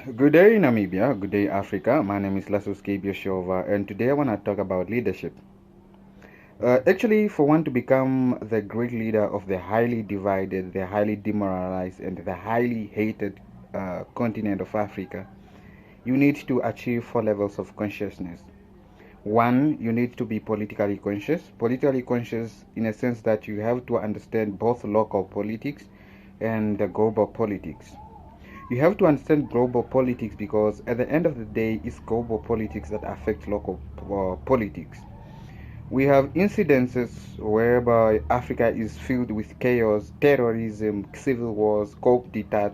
Good day, Namibia. Good day, Africa. My name is Lasuski Bioshova, and today I want to talk about leadership. Actually, for one to become the great leader of the highly divided, the highly demoralized, and the highly hated continent of Africa, you need to achieve four levels of consciousness. One, you need to be politically conscious. Politically conscious in a sense that you have to understand both local politics and the global politics. You have to understand global politics because at the end of the day, it's global politics that affect local politics. We have incidences whereby Africa is filled with chaos, terrorism, civil wars, coup d'etat,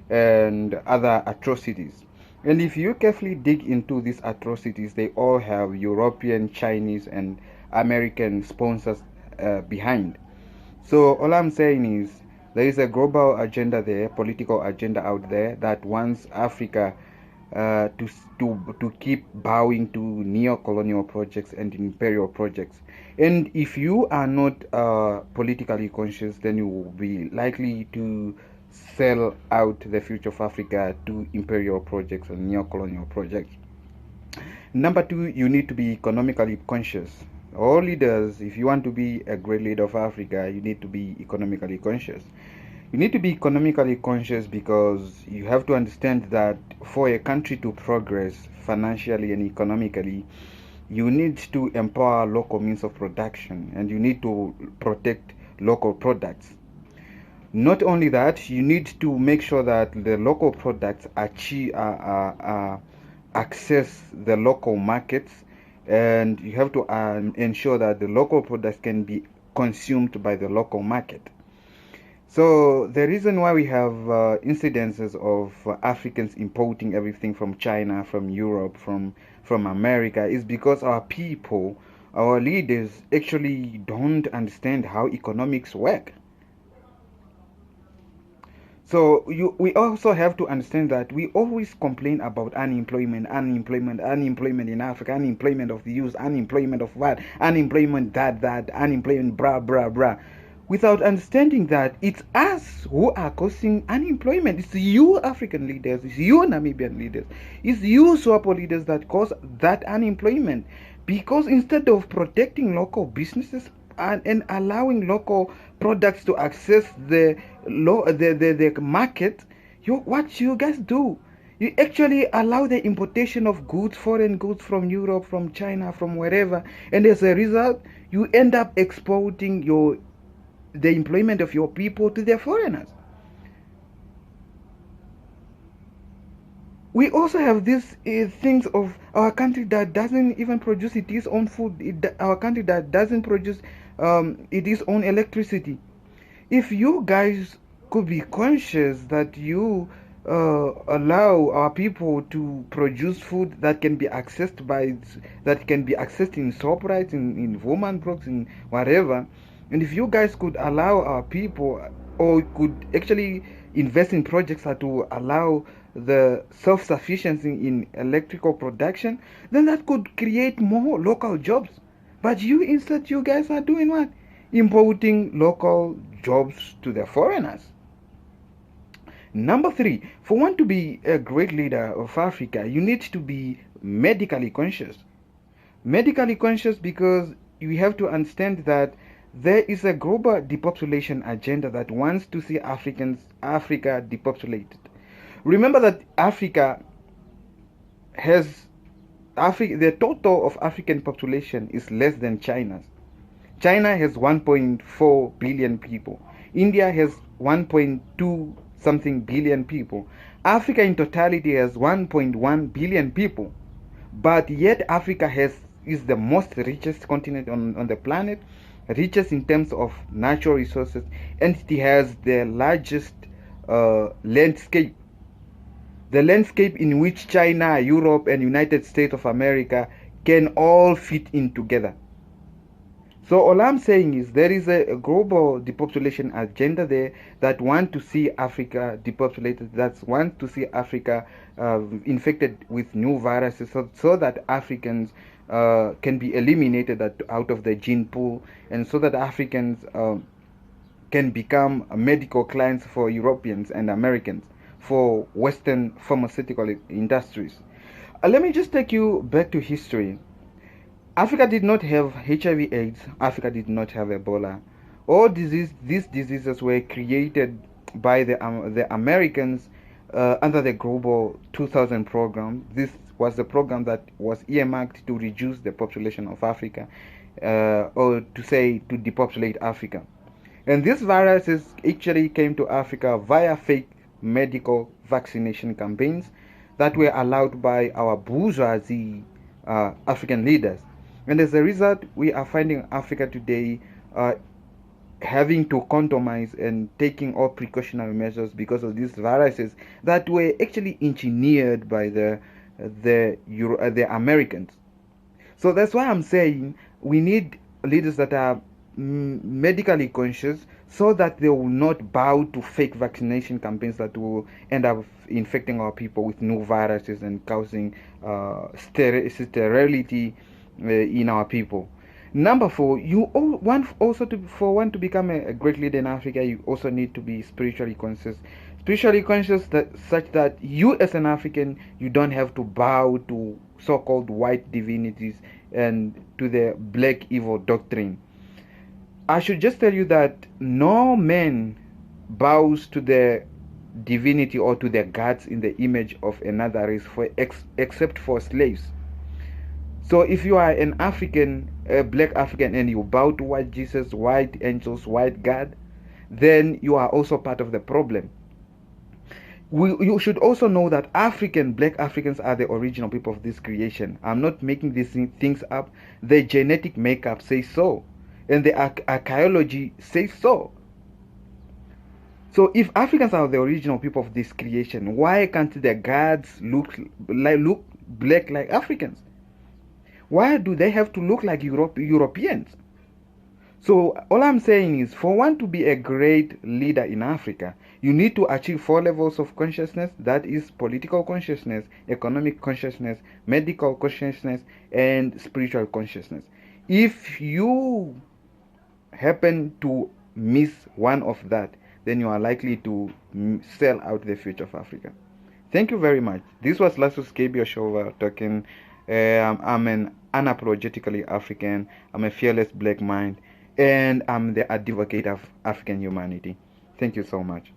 and other atrocities. And if you carefully dig into these atrocities, they all have European, Chinese, and American sponsors behind. So all I'm saying is there is a global agenda there, political agenda out there that wants Africa to keep bowing to neo-colonial projects and imperial projects. And if you are not politically conscious, then you will be likely to sell out the future of Africa to imperial projects and neo-colonial projects. Number two, you need to be economically conscious. All leaders, if you want to be a great leader of Africa, you need to be economically conscious. You need to be economically conscious because you have to understand that for a country to progress financially and economically, you need to empower local means of production and you need to protect local products. Not only that, you need to make sure that the local products access the local markets, and you have to ensure that the local products can be consumed by the local market. So the reason why we have incidences of Africans importing everything from China, from Europe, from America is because our people, our leaders actually don't understand how economics work. So we also have to understand that we always complain about unemployment in Africa, unemployment of the youth, unemployment of what, unemployment that, unemployment blah, without understanding that it's us who are causing unemployment. It's you African leaders, it's you Namibian leaders, it's you SWAPO leaders that cause that unemployment. Because instead of protecting local businesses and allowing local products to access the market, what you guys do, you actually allow the importation of goods, foreign goods from Europe, from China, from wherever, and as a result you end up exporting the employment of your people to the foreigners. We also have these things of our country that doesn't even produce its own food, our country that doesn't produce its own electricity. If you guys could be conscious that you allow our people to produce food that can be accessed in ShopRite, in Womanbrooks, in whatever, and if you guys could allow our people, or could actually invest in projects that will allow the self-sufficiency in electrical production, then that could create more local jobs. But instead you guys are doing what? Importing local jobs to the foreigners. Number three, for one to be a great leader of Africa, you need to be medically conscious. Medically conscious because you have to understand that there is a global depopulation agenda that wants to see Africa depopulated. Remember that the total of African population is less than China's. China has 1.4 billion people. India has 1.2 something billion people. Africa in totality has 1.1 billion people. But yet Africa is the most richest continent on the planet, richest in terms of natural resources, and it has the largest landscape. The landscape in which China, Europe, and United States of America can all fit in together. So all I'm saying is there is a global depopulation agenda there that want to see Africa depopulated, that want to see Africa infected with new viruses, so that Africans can be eliminated out of the gene pool, and so that Africans can become medical clients for Europeans and Americans, for Western pharmaceutical industries. Let me just take you back to history. Africa did not have HIV/AIDS. Africa did not have Ebola. These diseases were created by the Americans under the Global 2000 program. This was the program that was earmarked to reduce the population of Africa, or to say to depopulate Africa. And these viruses actually came to Africa via fake medical vaccination campaigns that were allowed by our bourgeoisie African leaders. And as a result, we are finding Africa today having to compromise and taking all precautionary measures because of these viruses that were actually engineered by the Americans. So that's why I'm saying we need leaders that are medically conscious, so that they will not bow to fake vaccination campaigns that will end up infecting our people with new viruses and causing sterility in our people. Number four, for one to become a great leader in Africa, you also need to be spiritually conscious. Spiritually conscious, that such that you as an African, you don't have to bow to so-called white divinities and to the black evil doctrine. I should just tell you that no man bows to the divinity or to the gods in the image of another race except for slaves. So if you are an African, a black African, and you bow to white Jesus, white angels, white God, then you are also part of the problem. You should also know that black Africans are the original people of this creation. I'm not making these things up. The genetic makeup says so, and the archaeology says so. So if Africans are the original people of this creation, why can't the gods look black like Africans? Why do they have to look like Europeans? So all I'm saying is, for one to be a great leader in Africa, you need to achieve 4 levels of consciousness. That is political consciousness, economic consciousness, medical consciousness, and spiritual consciousness. If you happen to miss one of that, then you are likely to sell out the future of Africa. Thank you very much. This was Lasus Kebioshowa talking. I'm an unapologetically African. I'm a fearless black mind, and I'm the advocate of African humanity. Thank you so much.